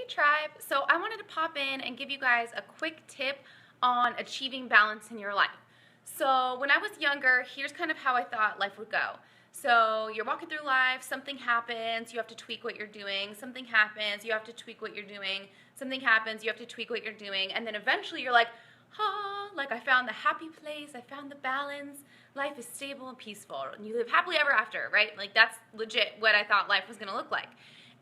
tribe. So I wanted to pop in and give you guys a quick tip on achieving balance in your life. So when I was younger, here's kind of how I thought life would go. So you're walking through life, something happens, you have to tweak what you're doing, something happens, you have to tweak what you're doing, something happens, you have to tweak what you're doing, and then eventually you're like, like I found the happy place, I found the balance, life is stable and peaceful, and you live happily ever after, right? Like that's legit what I thought life was gonna look like.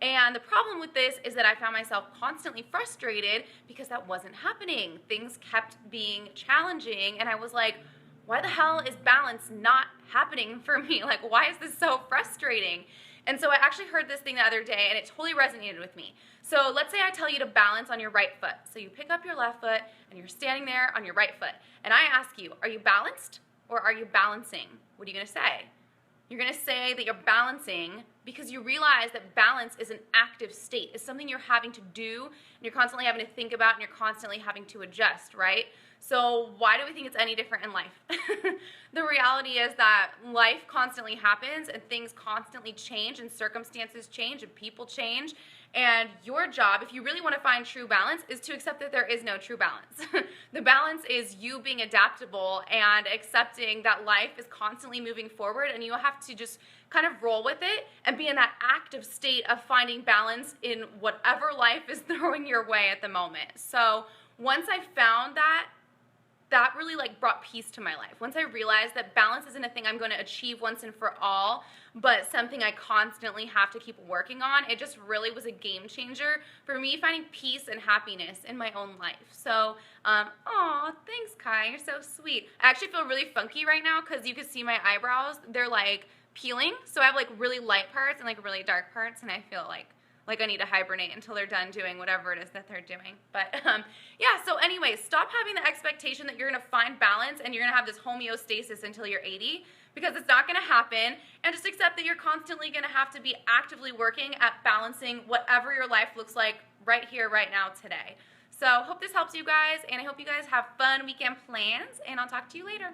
And the problem with this is that I found myself constantly frustrated because that wasn't happening. Things kept being challenging, and I was like, why the hell is balance not happening for me? Like, why is this so frustrating? And so I actually heard this thing the other day, and it totally resonated with me. So let's say I tell you to balance on your right foot. So you pick up your left foot, and you're standing there on your right foot. And I ask you, are you balanced or are you balancing? What are you going to say? You're going to say that you're balancing because you realize that balance is an active state. It's something you're having to do, and you're constantly having to think about, and you're constantly having to adjust, right? So why do we think it's any different in life? The reality is that life constantly happens, and things constantly change, and circumstances change, and people change. And your job, if you really want to find true balance, is to accept that there is no true balance. The balance is you being adaptable and accepting that life is constantly moving forward, and you have to just kind of roll with it and be in that active state of finding balance in whatever life is throwing your way at the moment. So once I found that really brought peace to my life. Once I realized that balance isn't a thing I'm going to achieve once and for all, but something I constantly have to keep working on, it just really was a game changer for me finding peace and happiness in my own life. So, aw, thanks Kai, you're so sweet. I actually feel really funky right now because you can see my eyebrows, they're like peeling. So I have like really light parts and like really dark parts, and I feel like I need to hibernate until they're done doing whatever it is that they're doing. But yeah, so anyways, stop having the expectation that you're gonna find balance and you're gonna have this homeostasis until you're 80, because it's not gonna happen, and just accept that you're constantly gonna have to be actively working at balancing whatever your life looks like right here, right now, today. So hope this helps you guys, and I hope you guys have fun weekend plans, and I'll talk to you later.